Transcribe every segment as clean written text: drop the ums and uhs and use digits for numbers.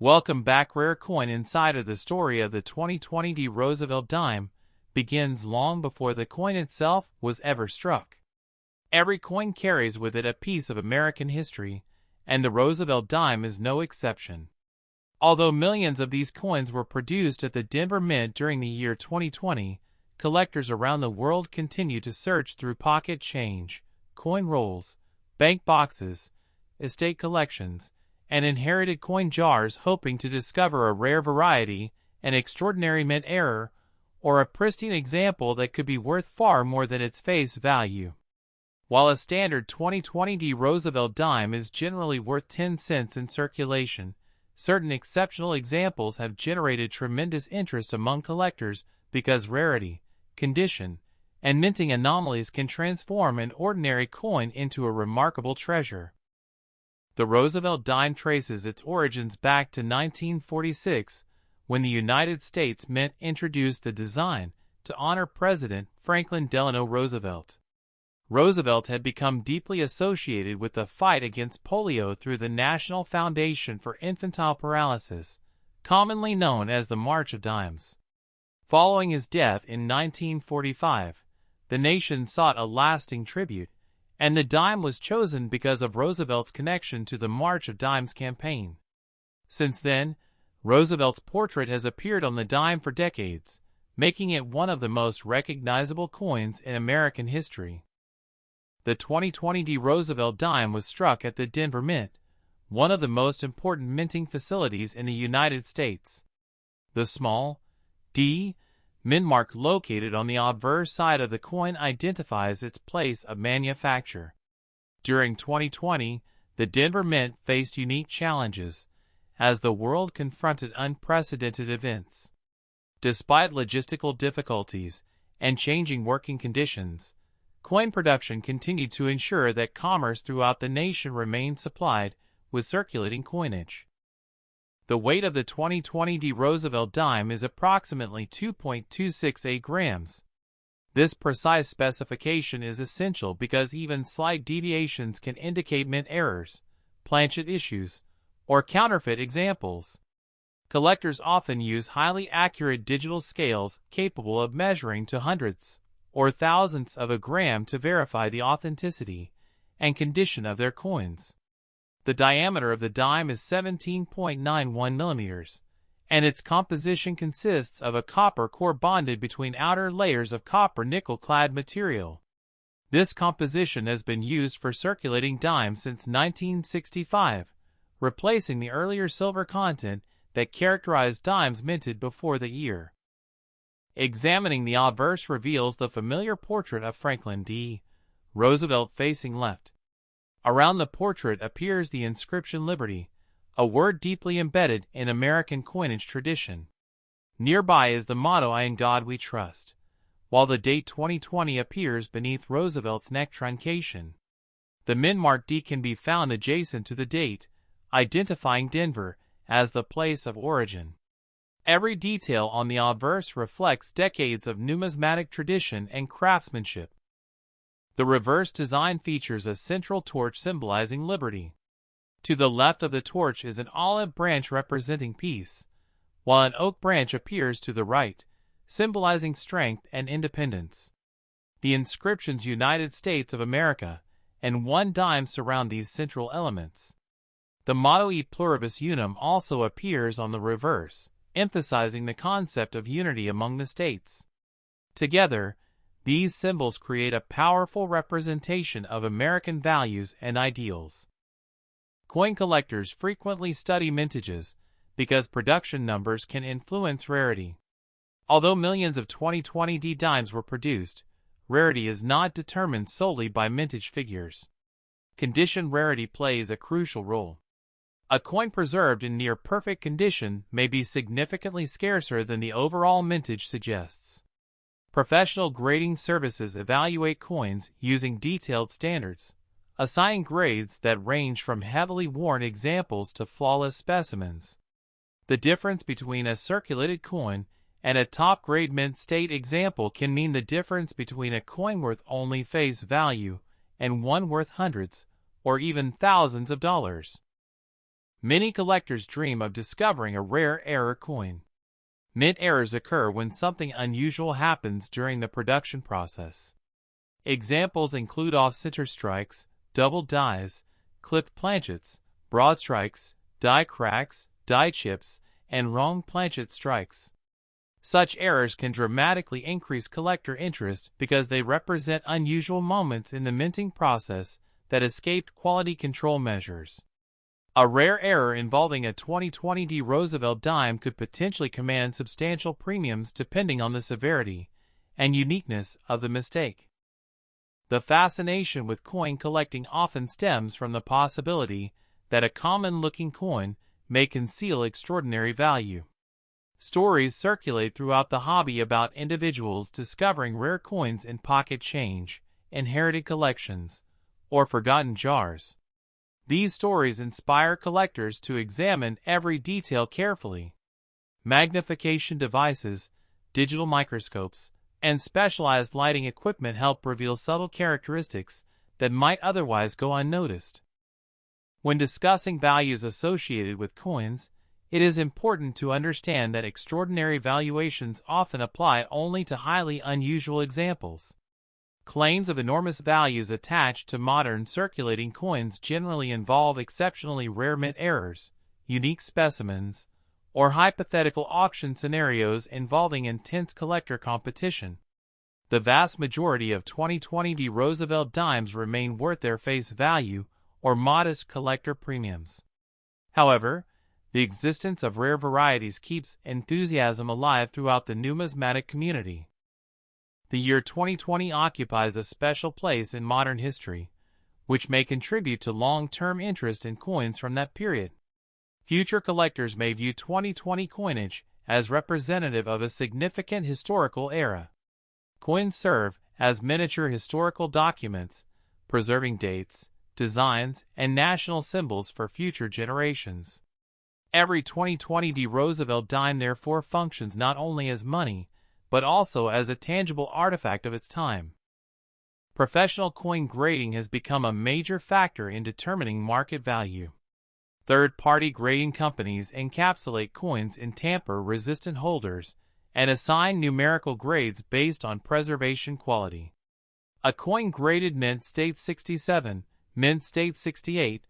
Welcome back. Rare Coin Insider. The story of the 2020 D Roosevelt dime begins long before the coin itself was ever struck. Every coin carries with it a piece of American history, and the Roosevelt dime is no exception. Although millions of these coins were produced at the Denver Mint during the year 2020, collectors around the world continue to search through pocket change, coin rolls, bank boxes, estate collections, and inherited coin jars, hoping to discover a rare variety, an extraordinary mint error, or a pristine example that could be worth far more than its face value. While a standard 2020 D Roosevelt dime is generally worth 10 cents in circulation, certain exceptional examples have generated tremendous interest among collectors because rarity, condition, and minting anomalies can transform an ordinary coin into a remarkable treasure. The Roosevelt dime traces its origins back to 1946, when the United States Mint introduced the design to honor President Franklin Delano Roosevelt. Roosevelt had become deeply associated with the fight against polio through the National Foundation for Infantile Paralysis, commonly known as the March of Dimes. Following his death in 1945, the nation sought a lasting tribute, and the dime was chosen because of Roosevelt's connection to the March of Dimes campaign. Since then, Roosevelt's portrait has appeared on the dime for decades, making it one of the most recognizable coins in American history. The 2020 D Roosevelt dime was struck at the Denver Mint, one of the most important minting facilities in the United States. The small D mint mark located on the obverse side of the coin identifies its place of manufacture. During 2020, the Denver Mint faced unique challenges as the world confronted unprecedented events. Despite logistical difficulties and changing working conditions, coin production continued to ensure that commerce throughout the nation remained supplied with circulating coinage. The weight of the 2020 D Roosevelt dime is approximately 2.268 grams. This precise specification is essential because even slight deviations can indicate mint errors, planchet issues, or counterfeit examples. Collectors often use highly accurate digital scales capable of measuring to hundredths or thousandths of a gram to verify the authenticity and condition of their coins. The diameter of the dime is 17.91 millimeters, and its composition consists of a copper core bonded between outer layers of copper nickel-clad material. This composition has been used for circulating dimes since 1965, replacing the earlier silver content that characterized dimes minted before the year. Examining the obverse reveals the familiar portrait of Franklin D. Roosevelt facing left. Around the portrait appears the inscription Liberty, a word deeply embedded in American coinage tradition. Nearby is the motto "I in God we trust," while the date 2020 appears beneath Roosevelt's neck truncation. The mint mark D can be found adjacent to the date, identifying Denver as the place of origin. Every detail on the obverse reflects decades of numismatic tradition and craftsmanship. The reverse design features a central torch symbolizing liberty. To the left of the torch is an olive branch representing peace, while an oak branch appears to the right, symbolizing strength and independence. The inscriptions "United States of America" and "One Dime" surround these central elements. The motto "E pluribus unum" also appears on the reverse, emphasizing the concept of unity among the states. Together, these symbols create a powerful representation of American values and ideals. Coin collectors frequently study mintages because production numbers can influence rarity. Although millions of 2020 D dimes were produced, rarity is not determined solely by mintage figures. Condition rarity plays a crucial role. A coin preserved in near-perfect condition may be significantly scarcer than the overall mintage suggests. Professional grading services evaluate coins using detailed standards, assigning grades that range from heavily worn examples to flawless specimens. The difference between a circulated coin and a top-grade mint state example can mean the difference between a coin worth only face value and one worth hundreds or even thousands of dollars. Many collectors dream of discovering a rare error coin. Mint errors occur when something unusual happens during the production process. Examples include off-center strikes, double dies, clipped planchets, broad strikes, die cracks, die chips, and wrong planchet strikes. Such errors can dramatically increase collector interest because they represent unusual moments in the minting process that escaped quality control measures. A rare error involving a 2020 Roosevelt dime could potentially command substantial premiums depending on the severity and uniqueness of the mistake. The fascination with coin collecting often stems from the possibility that a common-looking coin may conceal extraordinary value. Stories circulate throughout the hobby about individuals discovering rare coins in pocket change, inherited collections, or forgotten jars. These stories inspire collectors to examine every detail carefully. Magnification devices, digital microscopes, and specialized lighting equipment help reveal subtle characteristics that might otherwise go unnoticed. When discussing values associated with coins, it is important to understand that extraordinary valuations often apply only to highly unusual examples. Claims of enormous values attached to modern circulating coins generally involve exceptionally rare mint errors, unique specimens, or hypothetical auction scenarios involving intense collector competition. The vast majority of 2020 Roosevelt dimes remain worth their face value or modest collector premiums. However, the existence of rare varieties keeps enthusiasm alive throughout the numismatic community. The year 2020 occupies a special place in modern history, which may contribute to long-term interest in coins from that period. Future collectors may view 2020 coinage as representative of a significant historical era. Coins serve as miniature historical documents, preserving dates, designs, and national symbols for future generations. Every 2020 Roosevelt dime therefore functions not only as money, but also as a tangible artifact of its time. Professional coin grading has become a major factor in determining market value. Third-party grading companies encapsulate coins in tamper-resistant holders and assign numerical grades based on preservation quality. A coin graded mint state 67, mint state 68,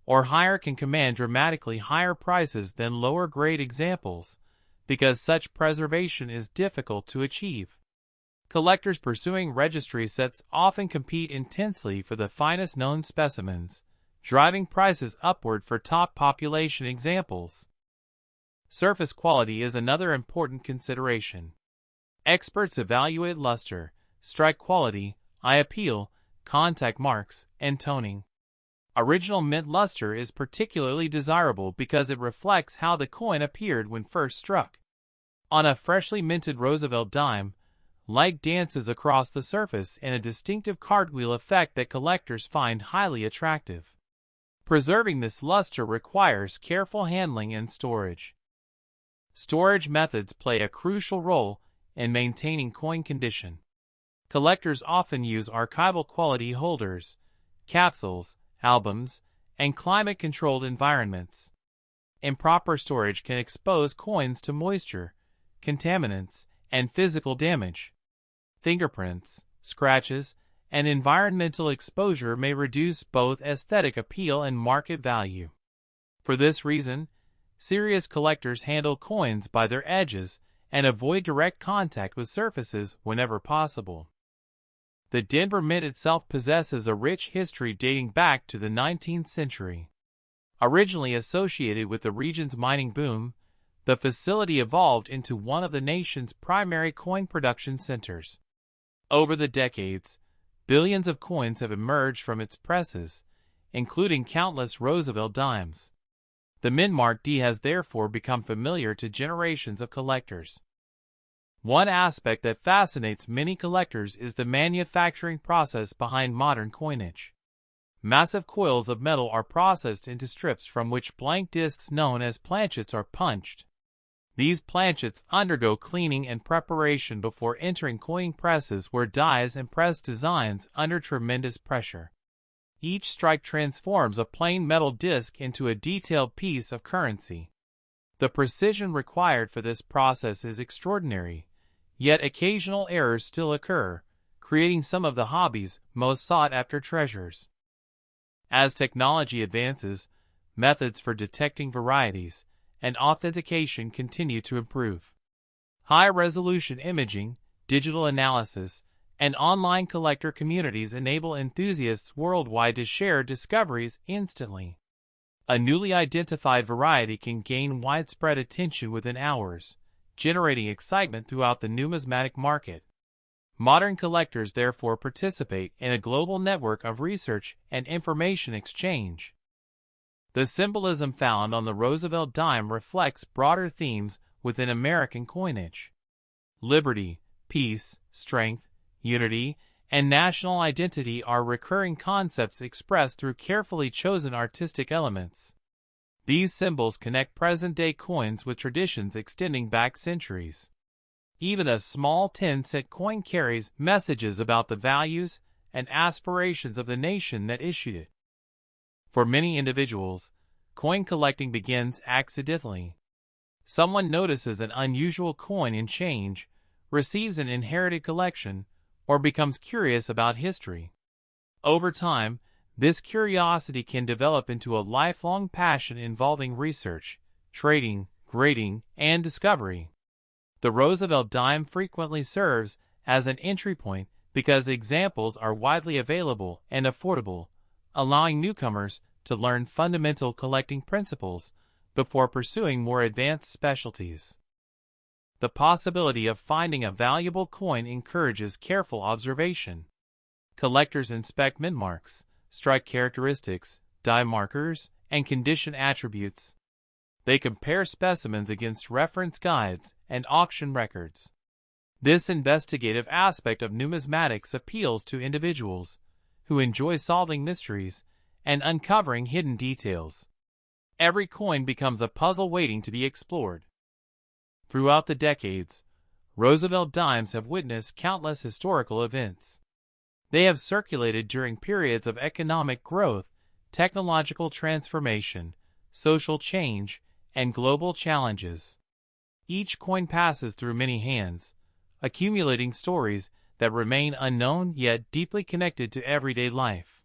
or higher can command dramatically higher prices than lower-grade examples, because such preservation is difficult to achieve. Collectors pursuing registry sets often compete intensely for the finest known specimens, driving prices upward for top population examples. Surface quality is another important consideration. Experts evaluate luster, strike quality, eye appeal, contact marks, and toning. Original mint luster is particularly desirable because it reflects how the coin appeared when first struck. On a freshly minted Roosevelt dime, light dances across the surface in a distinctive cartwheel effect that collectors find highly attractive. Preserving this luster requires careful handling and storage. Storage methods play a crucial role in maintaining coin condition. Collectors often use archival quality holders, capsules, albums, and climate-controlled environments. Improper storage can expose coins to moisture, contaminants, and physical damage. Fingerprints, scratches, and environmental exposure may reduce both aesthetic appeal and market value. For this reason, serious collectors handle coins by their edges and avoid direct contact with surfaces whenever possible. The Denver Mint itself possesses a rich history dating back to the 19th century. Originally associated with the region's mining boom, the facility evolved into one of the nation's primary coin production centers. Over the decades, billions of coins have emerged from its presses, including countless Roosevelt dimes. The Mint Mark D has therefore become familiar to generations of collectors. One aspect that fascinates many collectors is the manufacturing process behind modern coinage. Massive coils of metal are processed into strips from which blank discs known as planchets are punched. These planchets undergo cleaning and preparation before entering coin presses where dies and press designs under tremendous pressure. Each strike transforms a plain metal disc into a detailed piece of currency. The precision required for this process is extraordinary, yet occasional errors still occur, creating some of the hobby's most sought-after treasures. As technology advances, methods for detecting varieties and authentication continue to improve. High-resolution imaging, digital analysis, and online collector communities enable enthusiasts worldwide to share discoveries instantly. A newly identified variety can gain widespread attention within hours, generating excitement throughout the numismatic market. Modern collectors therefore participate in a global network of research and information exchange. The symbolism found on the Roosevelt dime reflects broader themes within American coinage. Liberty, peace, strength, unity, and national identity are recurring concepts expressed through carefully chosen artistic elements. These symbols connect present-day coins with traditions extending back centuries. Even a small 10-cent coin carries messages about the values and aspirations of the nation that issued it. For many individuals, coin collecting begins accidentally. Someone notices an unusual coin in change, receives an inherited collection, or becomes curious about history. Over time, this curiosity can develop into a lifelong passion involving research, trading, grading, and discovery. The Roosevelt dime frequently serves as an entry point because examples are widely available and affordable, allowing newcomers to learn fundamental collecting principles before pursuing more advanced specialties. The possibility of finding a valuable coin encourages careful observation. Collectors inspect mint marks, strike characteristics, die markers, and condition attributes. They compare specimens against reference guides and auction records. This investigative aspect of numismatics appeals to individuals who enjoy solving mysteries and uncovering hidden details. Every coin becomes a puzzle waiting to be explored. Throughout the decades, Roosevelt dimes have witnessed countless historical events. They have circulated during periods of economic growth, technological transformation, social change, and global challenges. Each coin passes through many hands, accumulating stories that remain unknown yet deeply connected to everyday life.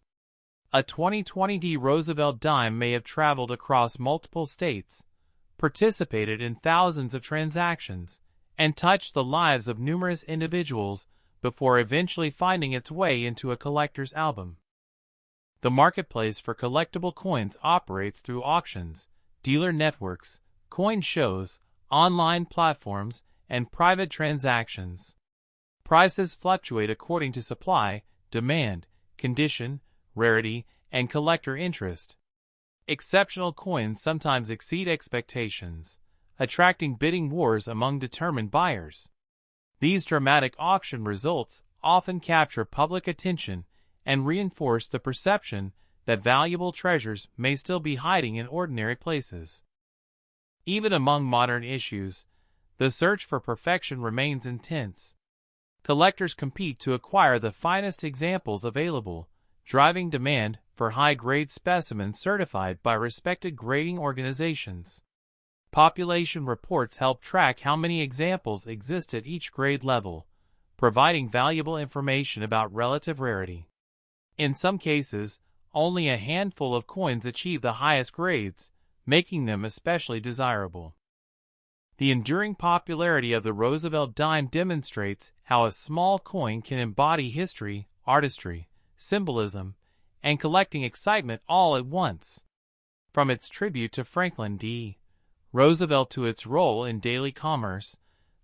A 2020 Roosevelt dime may have traveled across multiple states, participated in thousands of transactions, and touched the lives of numerous individuals before eventually finding its way into a collector's album. The marketplace for collectible coins operates through auctions, dealer networks, coin shows, online platforms, and private transactions. Prices fluctuate according to supply, demand, condition, rarity, and collector interest. Exceptional coins sometimes exceed expectations, attracting bidding wars among determined buyers. These dramatic auction results often capture public attention and reinforce the perception that valuable treasures may still be hiding in ordinary places. Even among modern issues, the search for perfection remains intense. Collectors compete to acquire the finest examples available, driving demand for high-grade specimens certified by respected grading organizations. Population reports help track how many examples exist at each grade level, providing valuable information about relative rarity. In some cases, only a handful of coins achieve the highest grades, making them especially desirable. The enduring popularity of the Roosevelt dime demonstrates how a small coin can embody history, artistry, symbolism, and collecting excitement all at once. From its tribute to Franklin D. Roosevelt to its role in daily commerce,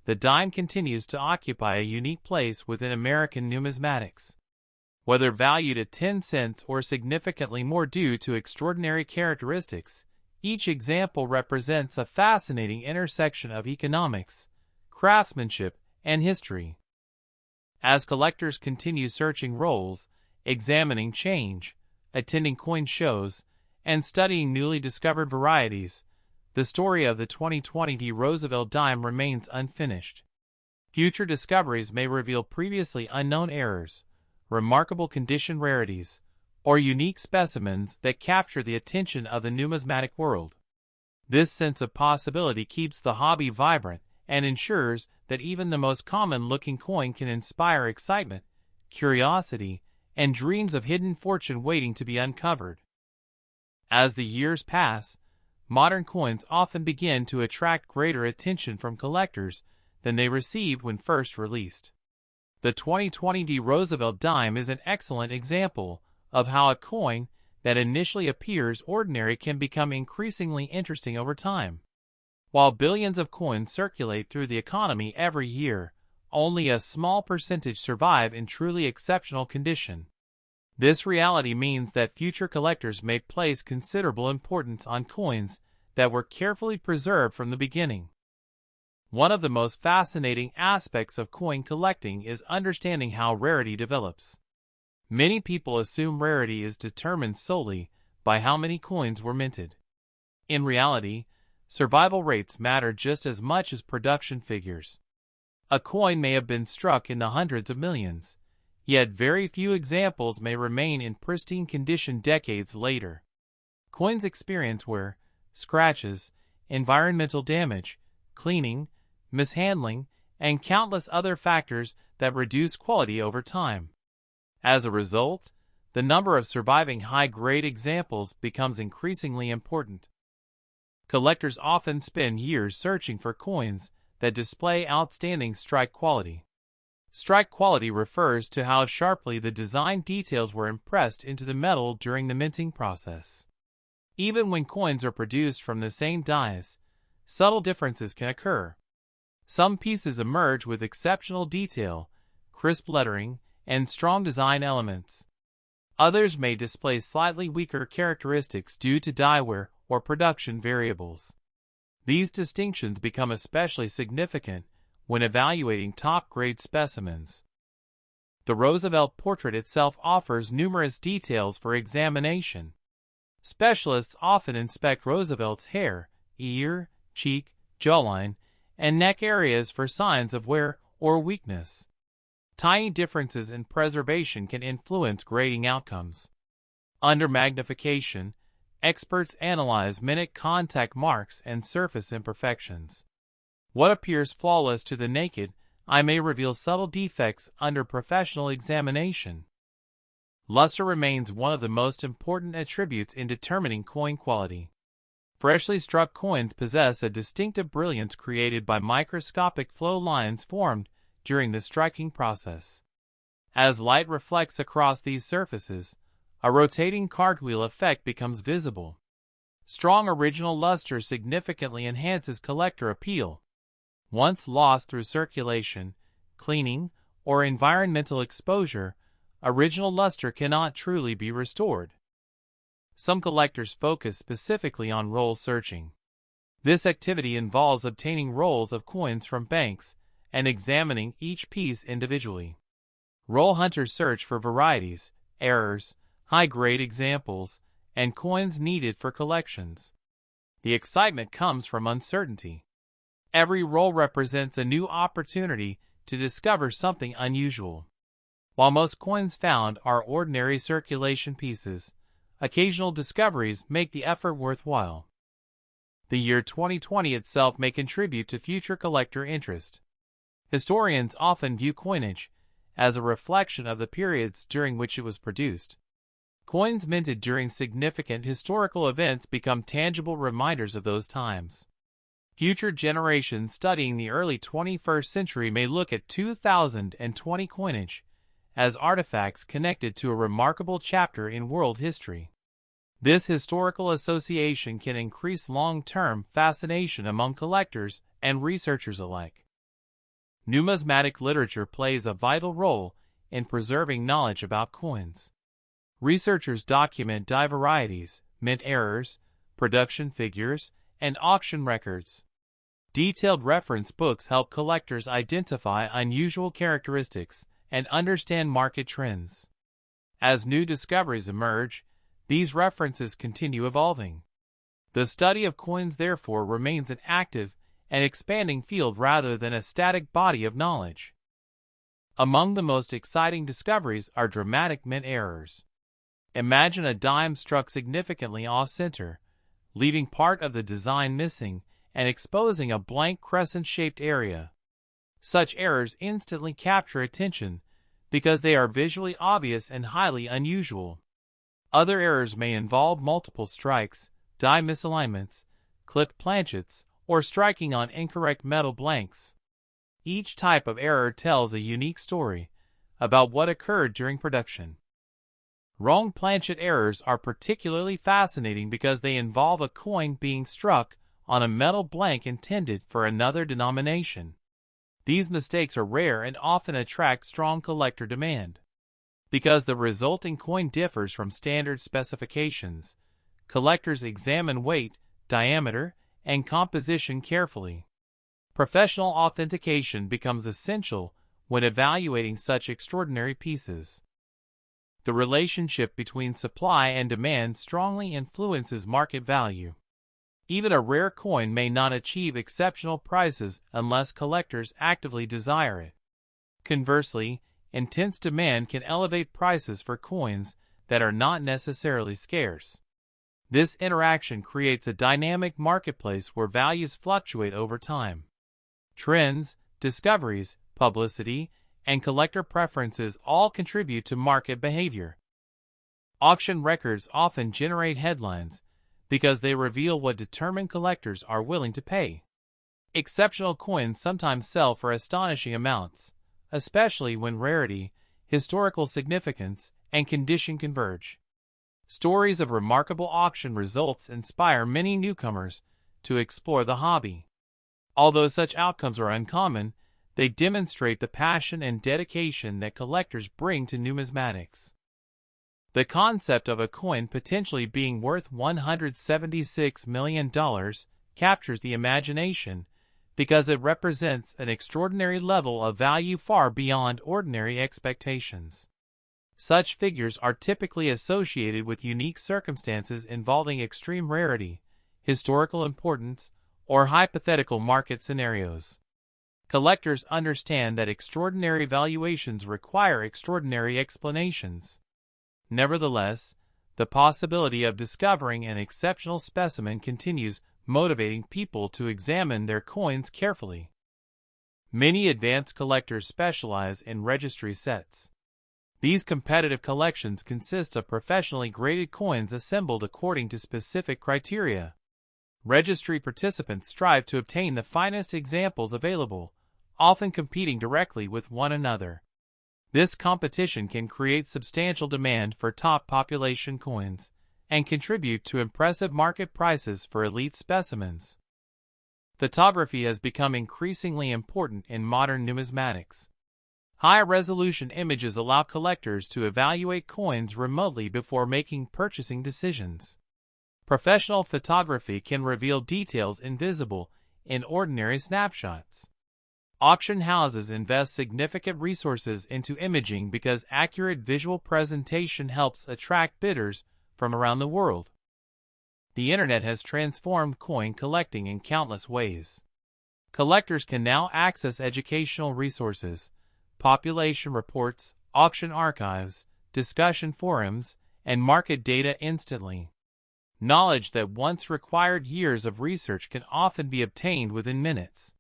the dime continues to occupy a unique place within American numismatics. Whether valued at 10 cents or significantly more due to extraordinary characteristics, each example represents a fascinating intersection of economics, craftsmanship, and history. As collectors continue searching rolls, examining change, attending coin shows, and studying newly discovered varieties, the story of the 2020 Roosevelt dime remains unfinished. Future discoveries may reveal previously unknown errors, remarkable condition rarities, or unique specimens that capture the attention of the numismatic world. This sense of possibility keeps the hobby vibrant and ensures that even the most common-looking coin can inspire excitement, curiosity, and dreams of hidden fortune waiting to be uncovered. As the years pass, modern coins often begin to attract greater attention from collectors than they received when first released. The 2020 Roosevelt dime is an excellent example of how a coin that initially appears ordinary can become increasingly interesting over time. While billions of coins circulate through the economy every year, only a small percentage survive in truly exceptional condition. This reality means that future collectors may place considerable importance on coins that were carefully preserved from the beginning. One of the most fascinating aspects of coin collecting is understanding how rarity develops. Many people assume rarity is determined solely by how many coins were minted. In reality, survival rates matter just as much as production figures. A coin may have been struck in the hundreds of millions, yet very few examples may remain in pristine condition decades later. Coins experience wear, scratches, environmental damage, cleaning, mishandling, and countless other factors that reduce quality over time. As a result, the number of surviving high-grade examples becomes increasingly important. Collectors often spend years searching for coins that display outstanding strike quality. Strike quality refers to how sharply the design details were impressed into the metal during the minting process. Even when coins are produced from the same dies, subtle differences can occur. Some pieces emerge with exceptional detail, crisp lettering, and strong design elements. Others may display slightly weaker characteristics due to die wear or production variables. These distinctions become especially significant when evaluating top-grade specimens. The Roosevelt portrait itself offers numerous details for examination. Specialists often inspect Roosevelt's hair, ear, cheek, jawline, and neck areas for signs of wear or weakness. Tiny differences in preservation can influence grading outcomes. Under magnification, experts analyze minute contact marks and surface imperfections. What appears flawless to the naked eye may reveal subtle defects under professional examination. Luster remains one of the most important attributes in determining coin quality. Freshly struck coins possess a distinctive brilliance created by microscopic flow lines formed during the striking process. As light reflects across these surfaces, a rotating cartwheel effect becomes visible. Strong original luster significantly enhances collector appeal. Once lost through circulation, cleaning, or environmental exposure, original luster cannot truly be restored. Some collectors focus specifically on roll searching. This activity involves obtaining rolls of coins from banks and examining each piece individually. Roll hunters search for varieties, errors, high-grade examples, and coins needed for collections. The excitement comes from uncertainty. Every roll represents a new opportunity to discover something unusual. While most coins found are ordinary circulation pieces, occasional discoveries make the effort worthwhile. The year 2020 itself may contribute to future collector interest. Historians often view coinage as a reflection of the periods during which it was produced. Coins minted during significant historical events become tangible reminders of those times. Future generations studying the early 21st century may look at 2020 coinage as artifacts connected to a remarkable chapter in world history. This historical association can increase long-term fascination among collectors and researchers alike. Numismatic literature plays a vital role in preserving knowledge about coins. Researchers document die varieties, mint errors, production figures, and auction records. Detailed reference books help collectors identify unusual characteristics and understand market trends. As new discoveries emerge, these references continue evolving. The study of coins therefore remains an active and expanding field rather than a static body of knowledge. Among the most exciting discoveries are dramatic mint errors. Imagine a dime struck significantly off-center, leaving part of the design missing and exposing a blank crescent-shaped area. Such errors instantly capture attention because they are visually obvious and highly unusual. Other errors may involve multiple strikes, die misalignments, clipped planchets, or striking on incorrect metal blanks. Each type of error tells a unique story about what occurred during production. Wrong planchet errors are particularly fascinating because they involve a coin being struck on a metal blank intended for another denomination. These mistakes are rare and often attract strong collector demand. Because the resulting coin differs from standard specifications, collectors examine weight, diameter, and composition carefully. Professional authentication becomes essential when evaluating such extraordinary pieces. The relationship between supply and demand strongly influences market value. Even a rare coin may not achieve exceptional prices unless collectors actively desire it. Conversely, intense demand can elevate prices for coins that are not necessarily scarce. This interaction creates a dynamic marketplace where values fluctuate over time. Trends, discoveries, publicity, and collector preferences all contribute to market behavior. Auction records often generate headlines because they reveal what determined collectors are willing to pay. Exceptional coins sometimes sell for astonishing amounts, especially when rarity, historical significance, and condition converge. Stories of remarkable auction results inspire many newcomers to explore the hobby. Although such outcomes are uncommon, they demonstrate the passion and dedication that collectors bring to numismatics. The concept of a coin potentially being worth $176 million captures the imagination because it represents an extraordinary level of value far beyond ordinary expectations. Such figures are typically associated with unique circumstances involving extreme rarity, historical importance, or hypothetical market scenarios. Collectors understand that extraordinary valuations require extraordinary explanations. Nevertheless, the possibility of discovering an exceptional specimen continues motivating people to examine their coins carefully. Many advanced collectors specialize in registry sets. These competitive collections consist of professionally graded coins assembled according to specific criteria. Registry participants strive to obtain the finest examples available, often competing directly with one another. This competition can create substantial demand for top population coins and contribute to impressive market prices for elite specimens. Photography has become increasingly important in modern numismatics. High-resolution images allow collectors to evaluate coins remotely before making purchasing decisions. Professional photography can reveal details invisible in ordinary snapshots. Auction houses invest significant resources into imaging because accurate visual presentation helps attract bidders from around the world. The internet has transformed coin collecting in countless ways. Collectors can now access educational resources, population reports, auction archives, discussion forums, and market data instantly. Knowledge that once required years of research can often be obtained within minutes.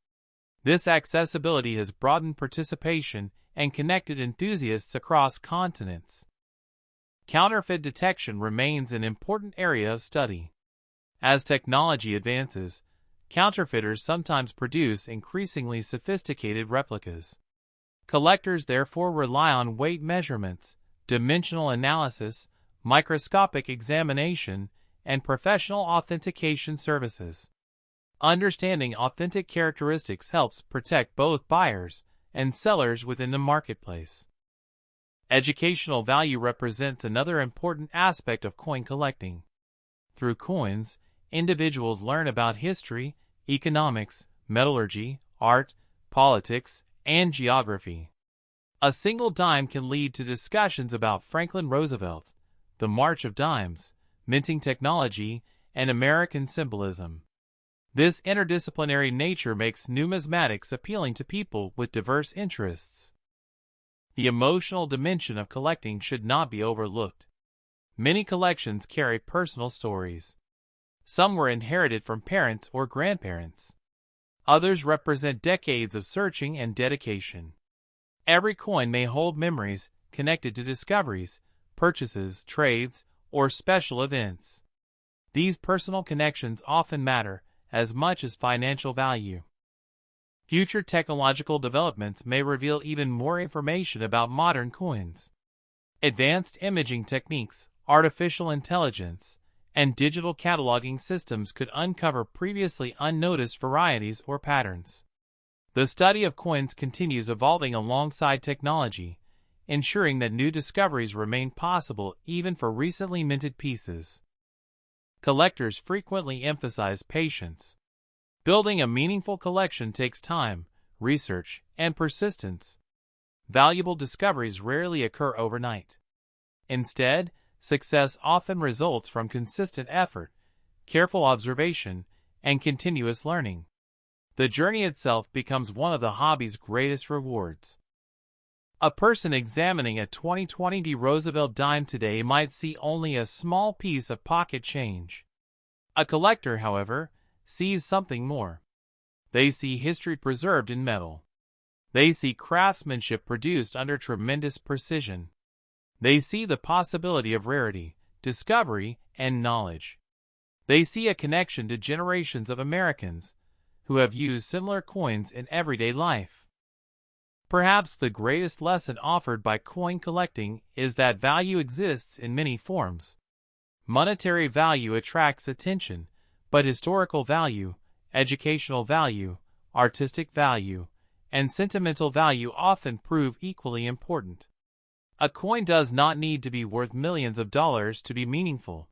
This accessibility has broadened participation and connected enthusiasts across continents. Counterfeit detection remains an important area of study. As technology advances, counterfeiters sometimes produce increasingly sophisticated replicas. Collectors therefore rely on weight measurements, dimensional analysis, microscopic examination, and professional authentication services. Understanding authentic characteristics helps protect both buyers and sellers within the marketplace. Educational value represents another important aspect of coin collecting. Through coins, individuals learn about history, economics, metallurgy, art, politics, and geography. A single dime can lead to discussions about Franklin Roosevelt, the March of Dimes, minting technology, and American symbolism. This interdisciplinary nature makes numismatics appealing to people with diverse interests. The emotional dimension of collecting should not be overlooked. Many collections carry personal stories. Some were inherited from parents or grandparents. Others represent decades of searching and dedication. Every coin may hold memories connected to discoveries, purchases, trades, or special events. These personal connections often matter as much as financial value. Future technological developments may reveal even more information about modern coins. Advanced imaging techniques, artificial intelligence, and digital cataloging systems could uncover previously unnoticed varieties or patterns. The study of coins continues evolving alongside technology, ensuring that new discoveries remain possible even for recently minted pieces. Collectors frequently emphasize patience. Building a meaningful collection takes time, research, and persistence. Valuable discoveries rarely occur overnight. Instead, success often results from consistent effort, careful observation, and continuous learning. The journey itself becomes one of the hobby's greatest rewards. A person examining a 2020 Roosevelt dime today might see only a small piece of pocket change. A collector, however, sees something more. They see history preserved in metal. They see craftsmanship produced under tremendous precision. They see the possibility of rarity, discovery, and knowledge. They see a connection to generations of Americans who have used similar coins in everyday life. Perhaps the greatest lesson offered by coin collecting is that value exists in many forms. Monetary value attracts attention, but historical value, educational value, artistic value, and sentimental value often prove equally important. A coin does not need to be worth millions of dollars to be meaningful.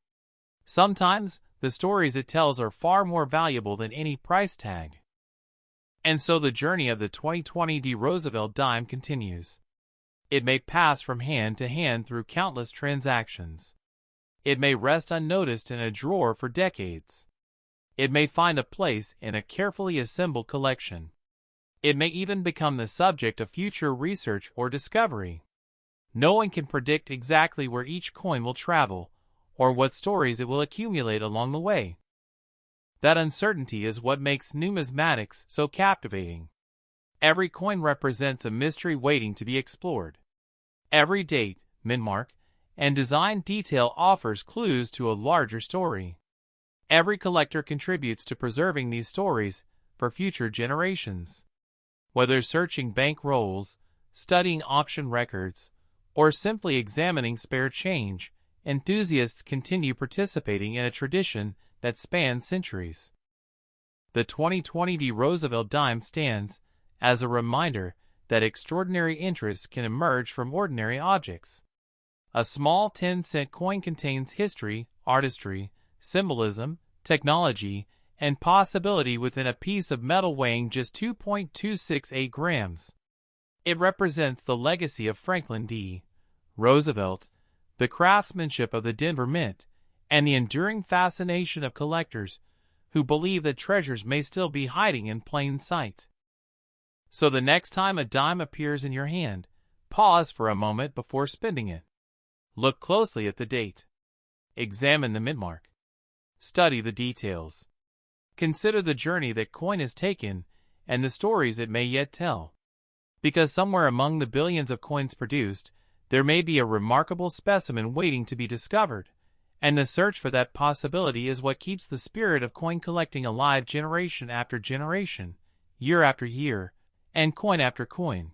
Sometimes, the stories it tells are far more valuable than any price tag. And so the journey of the 2020 Roosevelt dime continues. It may pass from hand to hand through countless transactions. It may rest unnoticed in a drawer for decades. It may find a place in a carefully assembled collection. It may even become the subject of future research or discovery. No one can predict exactly where each coin will travel, or what stories it will accumulate along the way. That uncertainty is what makes numismatics so captivating. Every coin represents a mystery waiting to be explored. Every date, mintmark, and design detail offers clues to a larger story. Every collector contributes to preserving these stories for future generations. Whether searching bank rolls, studying auction records, or simply examining spare change, enthusiasts continue participating in a tradition that spans centuries. The 2020 Roosevelt dime stands as a reminder that extraordinary interest can emerge from ordinary objects. A small 10-cent coin contains history, artistry, symbolism, technology, and possibility within a piece of metal weighing just 2.268 grams. It represents the legacy of Franklin D. Roosevelt, the craftsmanship of the Denver Mint, and the enduring fascination of collectors who believe that treasures may still be hiding in plain sight. So the next time a dime appears in your hand, pause for a moment before spending it. Look closely at the date. Examine the mintmark. Study the details. Consider the journey that coin has taken and the stories it may yet tell. Because somewhere among the billions of coins produced, there may be a remarkable specimen waiting to be discovered, and the search for that possibility is what keeps the spirit of coin collecting alive generation after generation, year after year, and coin after coin.